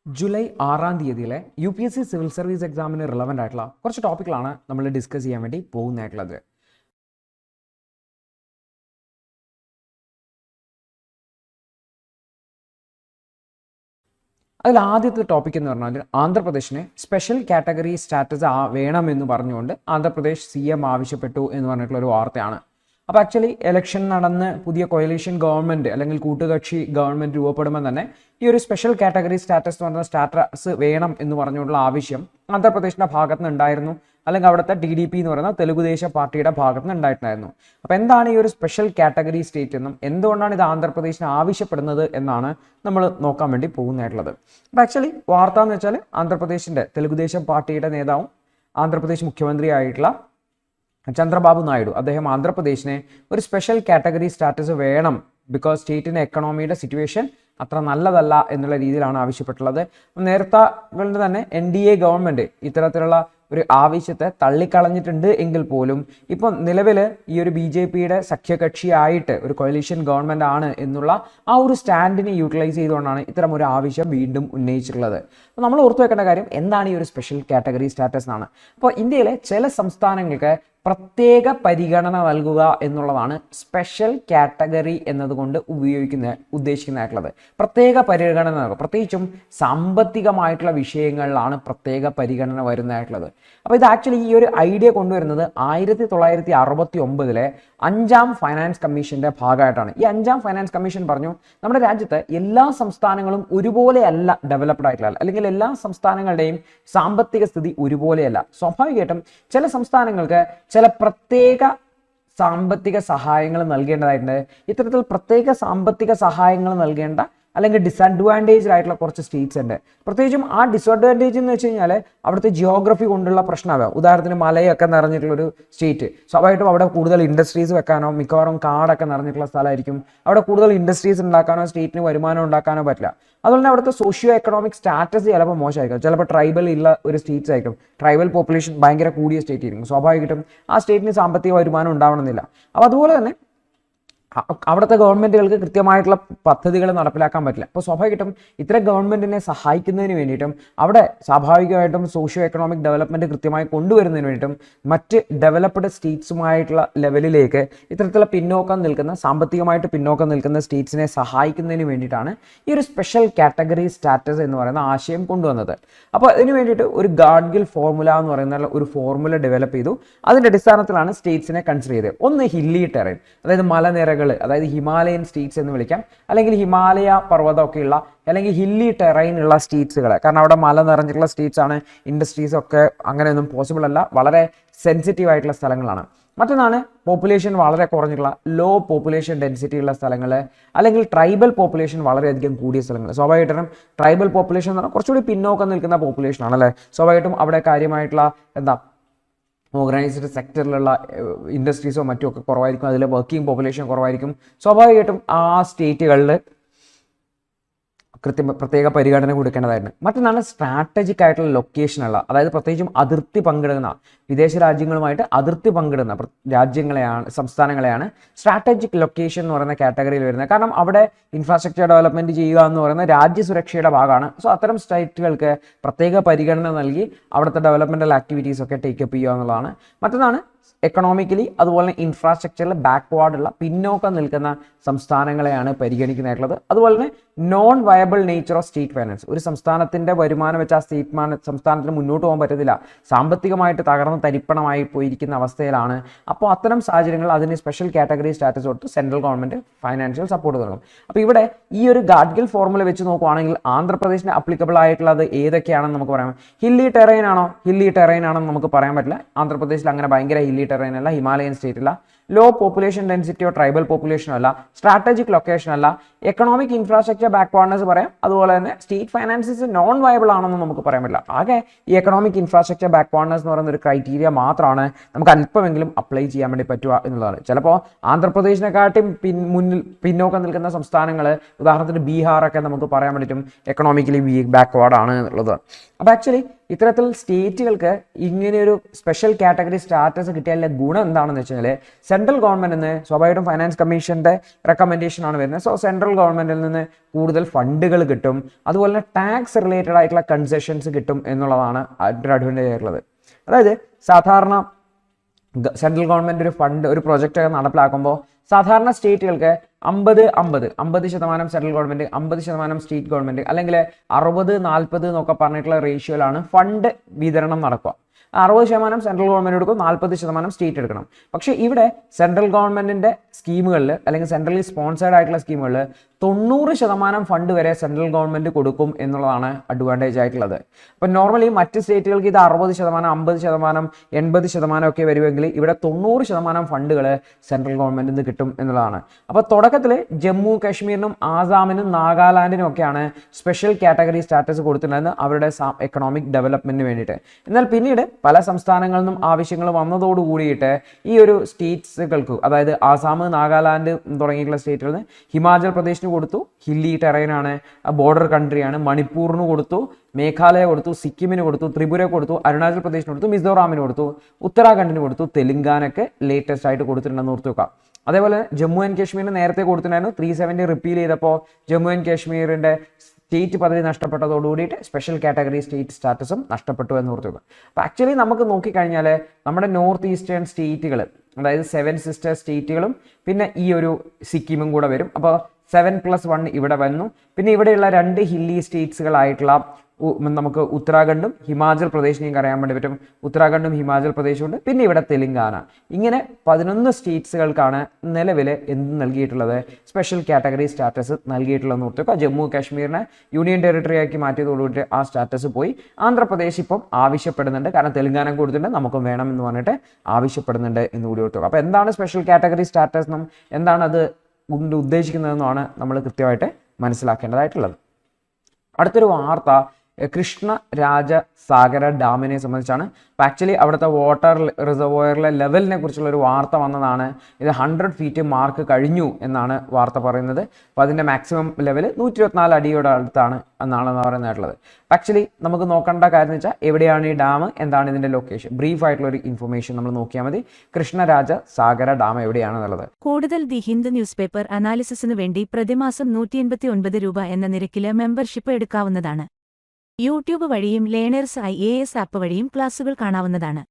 July 6-ാം തീയതിയിലെ UPSC civil service എക്സാമിന് relevant ആയിട്ടുള്ള കുറച്ച് ടോപ്പിക്കുകളാണ് നമ്മൾ ഡിസ്കസ് ചെയ്യാൻ വേണ്ടി പോകുന്നതായിട്ടുള്ളത്. അതിൽ ആദ്യത്തെ ടോപ്പിക് എന്ന് പറഞ്ഞാൽ ആന്ധ്രാപ്രദേശിന് സ്പെഷ്യൽ കാറ്റഗറി സ്റ്റാറ്റസ് വേണമെന്ന് പറഞ്ഞുകൊണ്ട് ആന്ധ്രാപ്രദേശ് CM ആവശ്യപ്പെട്ടു എന്ന് പറഞ്ഞിട്ടുള്ള ഒരു വാർത്തയാണ്. അപ്പോൾ ആക്ച്വലി ഇലക്ഷൻ നടന്ന് പുതിയ കൊയലീഷൻ ഗവൺമെൻറ് അല്ലെങ്കിൽ കൂട്ടുകക്ഷി ഗവൺമെൻറ് രൂപപ്പെടുമ്പോൾ തന്നെ ഈ ഒരു സ്പെഷ്യൽ കാറ്റഗറി സ്റ്റാറ്റസ് എന്ന് പറഞ്ഞ സ്റ്റാറ്റസ് വേണം എന്ന് പറഞ്ഞുകൊണ്ടുള്ള ആവശ്യം ആന്ധ്രാപ്രദേശിൻ്റെ ഭാഗത്ത് നിന്ന് ഉണ്ടായിരുന്നു, അല്ലെങ്കിൽ അവിടുത്തെ TDP എന്ന് പറയുന്ന തെലുഗുദേശം പാർട്ടിയുടെ ഭാഗത്ത് നിന്ന് ഉണ്ടായിട്ടുണ്ടായിരുന്നു. അപ്പോൾ എന്താണ് ഈ ഒരു സ്പെഷ്യൽ കാറ്റഗറി സ്റ്റേറ്റ് എന്നും എന്തുകൊണ്ടാണ് ഇത് ആന്ധ്രാപ്രദേശിന് ആവശ്യപ്പെടുന്നത് എന്നാണ് നമ്മൾ നോക്കാൻ വേണ്ടി പോകുന്നതായിട്ടുള്ളത്. അപ്പോൾ ആക്ച്വലി വാർത്ത എന്ന് വെച്ചാൽ ആന്ധ്രാപ്രദേശിൻ്റെ തെലുഗുദേശം പാർട്ടിയുടെ നേതാവും ആന്ധ്രാപ്രദേശ് മുഖ്യമന്ത്രിയായിട്ടുള്ള ചന്ദ്രബാബു നായിഡു അദ്ദേഹം ആന്ധ്രാപ്രദേശിനെ ഒരു സ്പെഷ്യൽ കാറ്റഗറി സ്റ്റാറ്റസ് വേണം, ബിക്കോസ് സ്റ്റേറ്റിൻ്റെ എക്കണോമിയുടെ സിറ്റുവേഷൻ അത്ര നല്ലതല്ല എന്നുള്ള രീതിയിലാണ് ആവശ്യപ്പെട്ടുള്ളത്. നേരത്തെ തന്നെ NDA ഗവൺമെൻറ് ഇത്തരത്തിലുള്ള ഒരു ആവശ്യത്തെ തള്ളിക്കളഞ്ഞിട്ടുണ്ട് എങ്കിൽ പോലും ഇപ്പം നിലവിൽ ഈ ഒരു BJPയുടെ സഖ്യകക്ഷിയായിട്ട് ഒരു കൊയലീഷൻ ഗവൺമെൻറ് ആണ് എന്നുള്ള ആ ഒരു സ്റ്റാൻഡിനെ യൂട്ടിലൈസ് ചെയ്തുകൊണ്ടാണ് ഇത്തരം ഒരു ആവശ്യം വീണ്ടും ഉന്നയിച്ചിട്ടുള്ളത്. അപ്പോൾ നമ്മൾ ഓർത്തു വെക്കേണ്ട കാര്യം എന്താണ് ഈ ഒരു സ്പെഷ്യൽ കാറ്റഗറി സ്റ്റാറ്റസ് എന്നാണ്. അപ്പോൾ ഇന്ത്യയിലെ ചില സംസ്ഥാനങ്ങൾക്ക് പ്രത്യേക പരിഗണന നൽകുക എന്നുള്ളതാണ് സ്പെഷ്യൽ കാറ്റഗറി എന്നതുകൊണ്ട് ഉദ്ദേശിക്കുന്നതായിട്ടുള്ളത്. പ്രത്യേക പരിഗണന നൽകുക, പ്രത്യേകിച്ചും സാമ്പത്തികമായിട്ടുള്ള വിഷയങ്ങളിലാണ് പ്രത്യേക പരിഗണന വരുന്നതായിട്ടുള്ളത്. അപ്പോൾ ഇത് ആക്ച്വലി ഈ ഒരു ഐഡിയ കൊണ്ടുവരുന്നത് 1969 5ാം ഫൈനാൻസ് കമ്മീഷന്റെ ഭാഗമായിട്ടാണ്. ഈ 5ാം ഫൈനാൻസ് കമ്മീഷൻ പറഞ്ഞു നമ്മുടെ രാജ്യത്ത് എല്ലാ സംസ്ഥാനങ്ങളും ഒരുപോലെയല്ല ഡെവലപ്ഡ് ആയിട്ടുള്ള, അല്ലെങ്കിൽ എല്ലാ സംസ്ഥാനങ്ങളുടെയും സാമ്പത്തിക സ്ഥിതി ഒരുപോലെയല്ല. സ്വാഭാവികമായിട്ടും ചില സംസ്ഥാനങ്ങൾക്ക് ചില പ്രത്യേക സാമ്പത്തിക സഹായങ്ങൾ നൽകേണ്ടതായിട്ടുണ്ട്. ഇത്തരത്തിൽ പ്രത്യേക സാമ്പത്തിക സഹായങ്ങൾ നൽകേണ്ട അല്ലെങ്കിൽ ഡിസഡ്വാൻറ്റേജ് ആയിട്ടുള്ള കുറച്ച് സ്റ്റേറ്റ്സ് ഉണ്ട്. പ്രത്യേകിച്ചും ആ ഡിസഡ്വാൻറ്റേജ് എന്ന് വെച്ച് കഴിഞ്ഞാൽ അവിടുത്തെ ജിയോഗ്രഫി കൊണ്ടുള്ള പ്രശ്നമാകാം. ഉദാഹരണത്തിന് മലയൊക്കെ നിറഞ്ഞിട്ടുള്ളൊരു സ്റ്റേറ്റ്, സ്വാഭാവികമായിട്ടും അവിടെ കൂടുതൽ ഇൻഡസ്ട്രീസ് വെക്കാനോ മിക്കവാറും കാടൊക്കെ നിറഞ്ഞിട്ടുള്ള സ്ഥലമായിരിക്കും. അവിടെ കൂടുതൽ ഇൻഡസ്ട്രീസ് ഉണ്ടാക്കാനോ സ്റ്റേറ്റിന് വരുമാനം ഉണ്ടാക്കാനോ പറ്റില്ല. അതുപോലെ തന്നെ അവിടുത്തെ സോഷ്യോ എക്കണോമിക് സ്റ്റാറ്റസ് ചിലപ്പോൾ മോശമായിരിക്കും. ചിലപ്പോൾ ട്രൈബൽ ഉള്ള ഒരു സ്റ്റേറ്റ്സ് ആയിരിക്കും, ട്രൈബൽ പോപ്പുലേഷൻ ഭയങ്കര കൂടിയ സ്റ്റേറ്റ് ആയിരിക്കും. സ്വാഭാവികമായിട്ടും ആ സ്റ്റേറ്റിന് സാമ്പത്തിക വരുമാനം ഉണ്ടാവണമെന്നില്ല. അപ്പോൾ അതുപോലെ തന്നെ അവിടുത്തെ ഗവൺമെൻറ്റുകൾക്ക് കൃത്യമായിട്ടുള്ള പദ്ധതികൾ നടപ്പിലാക്കാൻ പറ്റില്ല. അപ്പോൾ സ്വാഭാവികമായിട്ടും ഇത്തരം ഗവൺമെൻറ്റിനെ സഹായിക്കുന്നതിന് വേണ്ടിയിട്ടും അവിടെ സ്വാഭാവികമായിട്ടും സോഷ്യോ എക്കണോമിക് ഡെവലപ്മെൻറ്റ് കൃത്യമായി കൊണ്ടുവരുന്നതിന് വേണ്ടിയിട്ടും മറ്റ് ഡെവലപ്ഡ് സ്റ്റേറ്റ്സുമായിട്ടുള്ള ലെവലിലേക്ക് ഇത്തരത്തിലുള്ള പിന്നോക്കം നിൽക്കുന്ന, സാമ്പത്തികമായിട്ട് പിന്നോക്കം നിൽക്കുന്ന സ്റ്റേറ്റ്സിനെ സഹായിക്കുന്നതിന് വേണ്ടിയിട്ടാണ് ഈ ഒരു സ്പെഷ്യൽ കാറ്റഗറി സ്റ്റാറ്റസ് എന്ന് പറയുന്ന ആശയം കൊണ്ടുവന്നത്. അപ്പോൾ അതിന് വേണ്ടിയിട്ട് ഒരു ഗാഡ്ഗിൽ ഫോർമുല എന്ന് പറയുന്ന ഒരു ഫോർമുല ഡെവലപ്പ് ചെയ്തു. അതിൻ്റെ അടിസ്ഥാനത്തിലാണ് സ്റ്റേറ്റ്സിനെ കൺസിഡർ ചെയ്തത്. ഒന്ന് ഹില്ലി ടെറൈൻ, അതായത് മലനിരകൾ, അതായത് ഹിമാലയൻ സ്റ്റേറ്റ്സ് എന്ന് വിളിക്കാം, അല്ലെങ്കിൽ ഹിമാലയ പർവ്വതമൊക്കെയുള്ള അല്ലെങ്കിൽ ഹില്ലി ടെറൈൻ ഉള്ള സ്റ്റേറ്റ്സുകൾ. കാരണം അവിടെ മല നിറഞ്ഞിട്ടുള്ള സ്റ്റേറ്റ്സ് ആണ്, ഇൻഡസ്ട്രീസ് ഒക്കെ അങ്ങനെയൊന്നും പോസിബിൾ അല്ല, വളരെ സെൻസിറ്റീവ് ആയിട്ടുള്ള സ്ഥലങ്ങളാണ്. മറ്റൊന്നാണ് പോപ്പുലേഷൻ വളരെ കുറഞ്ഞിട്ടുള്ള ലോ പോപ്പുലേഷൻ ഡെൻസിറ്റി ഉള്ള സ്ഥലങ്ങൾ, അല്ലെങ്കിൽ ട്രൈബൽ പോപ്പുലേഷൻ വളരെയധികം കൂടിയ സ്ഥലങ്ങൾ. സ്വാഭാവികമായിട്ടും ട്രൈബൽ പോപ്പുലേഷൻ എന്ന് പറഞ്ഞാൽ കുറച്ചുകൂടി പിന്നോക്കം നിൽക്കുന്ന പോപ്പുലേഷൻ ആണല്ലേ. സ്വാഭാവികമായിട്ടും അവിടെ കാര്യമായിട്ടുള്ള ഓർഗനൈസ്ഡ് സെക്ടറിലുള്ള ഇൻഡസ്ട്രീസോ മറ്റും ഒക്കെ കുറവായിരിക്കും, അതിൽ വർക്കിംഗ് പോപ്പുലേഷൻ കുറവായിരിക്കും. സ്വാഭാവികമായിട്ടും ആ സ്റ്റേറ്റുകളിൽ പ്രത്യേക പരിഗണന കൊടുക്കേണ്ടതായിരുന്നു. മറ്റൊന്നാണ് സ്ട്രാറ്റജിക് ആയിട്ടുള്ള ലൊക്കേഷനുള്ള, അതായത് പ്രത്യേകിച്ചും അതിർത്തി പങ്കിടുന്ന, വിദേശ രാജ്യങ്ങളുമായിട്ട് അതിർത്തി പങ്കിടുന്ന സംസ്ഥാനങ്ങളെയാണ് സ്ട്രാറ്റജിക് ലൊക്കേഷൻ എന്ന് പറയുന്ന കാറ്റഗറിയിൽ വരുന്നത്. കാരണം അവിടെ ഇൻഫ്രാസ്ട്രക്ചർ ഡെവലപ്മെന്റ് ചെയ്യുക എന്ന് പറയുന്ന രാജ്യസുരക്ഷയുടെ ഭാഗമാണ്. സോ അത്തരം സ്റ്റേറ്റുകൾക്ക് പ്രത്യേക പരിഗണന നൽകി അവിടുത്തെ ഡെവലപ്മെന്റൽ ആക്ടിവിറ്റീസ് ഒക്കെ ടേക്കപ്പ് ചെയ്യുക എന്നുള്ളതാണ്. മറ്റൊന്നാണ് എക്കണോമിക്കലി അതുപോലെ ബാക്ക്വേർഡ് ബാക്ക്വേർഡുള്ള പിന്നോക്കം നിൽക്കുന്ന സംസ്ഥാനങ്ങളെയാണ് പരിഗണിക്കുന്നതായിട്ടുള്ളത്. അതുപോലെ തന്നെ non viable nature of state finance, ഒരു സംസ്ഥാനത്തിൻ്റെ വരുമാനം വെച്ച് ആ സംസ്ഥാനത്തിന് മുന്നോട്ട് പോകാൻ പറ്റത്തില്ല, സാമ്പത്തികമായിട്ട് തകർന്ന് തരിപ്പണമായി പോയിരിക്കുന്ന അവസ്ഥയിലാണ്. അപ്പോൾ അത്തരം സാഹചര്യങ്ങൾ അതിന് സ്പെഷ്യൽ കാറ്റഗറി സ്റ്റാറ്റസ് കൊടുത്ത് സെൻട്രൽ ഗവൺമെൻറ് ഫൈനാൻഷ്യൽ സപ്പോർട്ട് നൽകും. അപ്പോൾ ഇവിടെ ഈ ഒരു ഗാഡ്ഗിൽ ഫോർമുല വെച്ച് നോക്കുകയാണെങ്കിൽ ആന്ധ്രാപ്രദേശിന് അപ്ലിക്കബിൾ ആയിട്ടുള്ളത് ഏതൊക്കെയാണെന്ന് നമുക്ക് പറയാം. ഹില്ലി ടെറൈൻ ആണെന്ന് നമുക്ക് പറയാൻ പറ്റില്ല. ആന്ധ്രാപ്രദേശിൽ അങ്ങനെ ഭയങ്കര ഹില്ലി ടെറൈൻ അല്ല, ഹിമാലയൻ സ്റ്റേറ്റ് അല്ല, ലോ പോപ്പുലേഷൻ ഡെൻസിറ്റിയോ ട്രൈബൽ പോപ്പുലേഷനോ അല്ല, സ്ട്രാറ്റജിക് ലൊക്കേഷൻ അല്ല, എക്കണോമിക് ഇൻഫ്രാസ്ട്രക്ചർ ബാക്ക്വേർഡ്നെസ് പറയാം. അതുപോലെ തന്നെ സ്റ്റേറ്റ് ഫൈനാൻസസ് നോൺ വയബിൾ ആണെന്ന് നമുക്ക് പറയാൻ പറ്റില്ല. ആകെ ഈ എക്കണോമിക് ഇൻഫ്രാസ്ട്രക്ചർ ബാക്ക്വേർഡ്നെസ് എന്ന് പറയുന്ന ഒരു ക്രൈറ്റീരിയ മാത്രമാണ് നമുക്ക് അല്പമെങ്കിലും അപ്ലൈ ചെയ്യാൻ വേണ്ടി പറ്റുക എന്നുള്ളതാണ്. ചിലപ്പോൾ ആന്ധ്രാപ്രദേശിനെക്കാട്ടും പിന്നോക്കം നിൽക്കുന്ന സംസ്ഥാനങ്ങൾ, ഉദാഹരണത്തിന് ബീഹാറൊക്കെ നമുക്ക് പറയാൻ വേണ്ടിയിട്ടും എക്കണോമിക്കലി ബാക്ക്വേർഡ് ആണ് എന്നുള്ളത്. അപ്പോൾ ആക്ച്വലി ഇത്തരത്തിൽ സ്റ്റേറ്റുകൾക്ക് ഇങ്ങനെയൊരു സ്പെഷ്യൽ കാറ്റഗറി സ്റ്റാറ്റസ് കിട്ടിയാലുള്ള ഗുണം എന്താണെന്ന് വെച്ച് കഴിഞ്ഞാൽ സെൻട്രൽ ഗവൺമെന്റിൽ നിന്ന് സ്വാഭാവികമായിട്ടും ഫൈനാൻസ് കമ്മീഷന്റെ റെക്കമെൻഡേഷൻ ആണ് വരുന്നത്. സോ സെൻട്രൽ ഗവൺമെന്റിൽ നിന്ന് കൂടുതൽ ഫണ്ടുകൾ കിട്ടും, അതുപോലെ തന്നെ ടാക്സ് റിലേറ്റഡ് ആയിട്ടുള്ള കൺസെഷൻസ് കിട്ടും എന്നുള്ളതാണ് ഒരു അഡ്വാൻറ്റേജ് ആയിട്ടുള്ളത്. അതായത് സാധാരണ സെൻട്രൽ ഗവൺമെന്റ് ഒരു ഫണ്ട് ഒരു പ്രൊജക്റ്റ് നടപ്പിലാക്കുമ്പോൾ സാധാരണ സ്റ്റേറ്റുകൾക്ക് 50% സെൻട്രൽ ഗവൺമെന്റ്, 50% സ്റ്റേറ്റ് ഗവൺമെന്റ്, അല്ലെങ്കിൽ 60-40 എന്നൊക്കെ പറഞ്ഞിട്ടുള്ള റേഷ്യോയിലാണ് ഫണ്ട് വിതരണം നടക്കുക. 60% സെൻട്രൽ ഗവൺമെന്റ് എടുക്കും, 40% സ്റ്റേറ്റ് എടുക്കണം. പക്ഷേ ഇവിടെ സെൻട്രൽ ഗവൺമെന്റിന്റെ സ്കീമുകളിൽ അല്ലെങ്കിൽ സെൻട്രലി സ്പോൺസേർഡ് ആയിട്ടുള്ള സ്കീമുകളിൽ 90% ഫണ്ട് വരെ സെൻട്രൽ ഗവൺമെന്റ് കൊടുക്കും എന്നുള്ളതാണ് അഡ്വാൻറ്റേജ് ആയിട്ടുള്ളത്. അപ്പം നോർമലി മറ്റ് സ്റ്റേറ്റുകൾക്ക് ഇത് 60%, 50%, 80% ഒക്കെ വരുമെങ്കിൽ ഇവിടെ 90% ഫണ്ടുകൾ സെൻട്രൽ ഗവൺമെന്റിൽ നിന്ന് കിട്ടും എന്നുള്ളതാണ്. അപ്പോൾ തുടക്കത്തിൽ ജമ്മു കാശ്മീരിനും ആസാമിനും നാഗാലാൻഡിനും ഒക്കെയാണ് സ്പെഷ്യൽ കാറ്റഗറി സ്റ്റാറ്റസ് കൊടുത്തിട്ടുണ്ടായിരുന്നത് അവരുടെ എക്കണോമിക് ഡെവലപ്മെന്റിന് വേണ്ടിയിട്ട്. എന്നാൽ പിന്നീട് പല സംസ്ഥാനങ്ങളിൽ നിന്നും ആവശ്യങ്ങൾ വന്നതോടുകൂടിയിട്ട് ഈ ഒരു സ്റ്റേറ്റ്സുകൾക്ക്, അതായത് ആസാം, നാഗാലാൻഡ് തുടങ്ങിയിട്ടുള്ള സ്റ്റേറ്റുകളിൽ ഹിമാചൽ പ്രദേശിന് കൊടുത്തു, ഹില്ലി ടെറൈനാണ്, ബോർഡർ കൺട്രിയാണ്. മണിപ്പൂറിന് കൊടുത്തു, മേഘാലയ കൊടുത്തു, സിക്കിമിന് കൊടുത്തു, ത്രിപുര കൊടുത്തു, അരുണാചൽ പ്രദേശിന് കൊടുത്തു, മിസോറാമിന് കൊടുത്തു, ഉത്തരാഖണ്ഡിന് കൊടുത്തു, തെലങ്കാനയ്ക്ക് ലേറ്റസ്റ്റ് ആയിട്ട് കൊടുത്തിട്ടുണ്ടെന്ന് ഓർത്ത് വെക്കാം. അതേപോലെ ജമ്മു ആൻഡ് കാശ്മീരിന് നേരത്തെ കൊടുത്തിട്ടുണ്ടായിരുന്നു. 370 റിപ്പീൽ ചെയ്തപ്പോൾ ജമ്മു ആൻഡ് കാശ്മീരിന്റെ സ്റ്റേറ്റ് പദവി നഷ്ടപ്പെട്ടതോടുകൂടിയിട്ട് സ്പെഷ്യൽ കാറ്റഗറി സ്റ്റേറ്റ് സ്റ്റാറ്റസും നഷ്ടപ്പെട്ടു എന്ന് ഓർത്ത് വെക്കുക. അപ്പോൾ ആക്ച്വലി നമുക്ക് നോക്കിക്കഴിഞ്ഞാൽ നമ്മുടെ നോർത്ത് ഈസ്റ്റേൺ സ്റ്റേറ്റുകൾ, അതായത് 7 സിസ്റ്റർ സ്റ്റേറ്റുകളും പിന്നെ ഈ ഒരു സിക്കിമും കൂടെ വരും. അപ്പോൾ 7+1 ഇവിടെ വന്നു. പിന്നെ ഇവിടെയുള്ള 2 ഹില്ലി സ്റ്റേറ്റ്സുകളായിട്ടുള്ള നമുക്ക് ഉത്തരാഖണ്ഡും ഹിമാചൽ പ്രദേശിനെയും അറിയാൻ വേണ്ടി പറ്റും. ഉത്തരാഖണ്ഡും ഹിമാചൽ പ്രദേശും ഉണ്ട്. പിന്നെ ഇവിടെ തെലങ്കാന. ഇങ്ങനെ 11 സ്റ്റേറ്റ്സുകൾക്കാണ് നിലവിൽ എന്ത് നൽകിയിട്ടുള്ളത്, സ്പെഷ്യൽ കാറ്റഗറി സ്റ്റാറ്റസ് നൽകിയിട്ടുള്ളതെന്ന് ഓർത്തുക. ജമ്മു കാശ്മീരിനെ യൂണിയൻ ടെറിട്ടറി ആക്കി മാറ്റിയതോടുകൂടി ആ സ്റ്റാറ്റസ് പോയി. ആന്ധ്രാപ്രദേശ് ഇപ്പം ആവശ്യപ്പെടുന്നുണ്ട്, കാരണം തെലങ്കാന കൊടുത്തിട്ടുണ്ട്, നമുക്കും വേണം എന്ന് പറഞ്ഞിട്ട് ആവശ്യപ്പെടുന്നുണ്ട് എന്ന് കൂടി ഓർത്തുക. അപ്പോൾ എന്താണ് സ്പെഷ്യൽ കാറ്റഗറി സ്റ്റാറ്റസ് എന്നും എന്താണ് അത് ഉദ്ദേശിക്കുന്നതെന്നാണ് നമ്മൾ കൃത്യമായിട്ട് മനസ്സിലാക്കേണ്ടതായിട്ടുള്ളത്. അടുത്തൊരു വാർത്ത കൃഷ്ണരാജസാഗര ഡാമിനെ സംബന്ധിച്ചാണ്. അപ്പോൾ ആക്ച്വലി അവിടുത്തെ വാട്ടർ റിസർവോയറിലെ ലെവലിനെ കുറിച്ചുള്ള ഒരു വാർത്ത വന്നതാണ്. ഇത് 100 ഫീറ്റ് മാർക്ക് കഴിഞ്ഞു എന്നാണ് വാർത്ത പറയുന്നത്. അപ്പോൾ അതിൻ്റെ മാക്സിമം ലെവൽ 124 അടിയോടെ അടുത്താണ് എന്നാണ് പറയുന്നതായിട്ടുള്ളത്. ആക്ച്വലി നമുക്ക് നോക്കേണ്ട കാര്യം എന്ന് വെച്ചാൽ എവിടെയാണ് ഈ ഡാം, എന്താണ് ഇതിൻ്റെ ലൊക്കേഷൻ, ബ്രീഫ് ആയിട്ടുള്ള ഒരു ഇൻഫർമേഷൻ നമ്മൾ നോക്കിയാൽ മതി. കൃഷ്ണരാജസാഗര ഡാം എവിടെയാണെന്നുള്ളത്. കൂടുതൽ ദി ഹിന്ദ് ന്യൂസ് പേപ്പർ അനാലിസിസിനു വേണ്ടി പ്രതിമാസം 189 രൂപ എന്ന നിരക്കില് മെമ്പർഷിപ്പ് എടുക്കാവുന്നതാണ്. യൂട്യൂബ് വഴിയും ലേണേഴ്സ് IAS ആപ്പ് വഴിയും ക്ലാസുകൾ കാണാവുന്നതാണ്.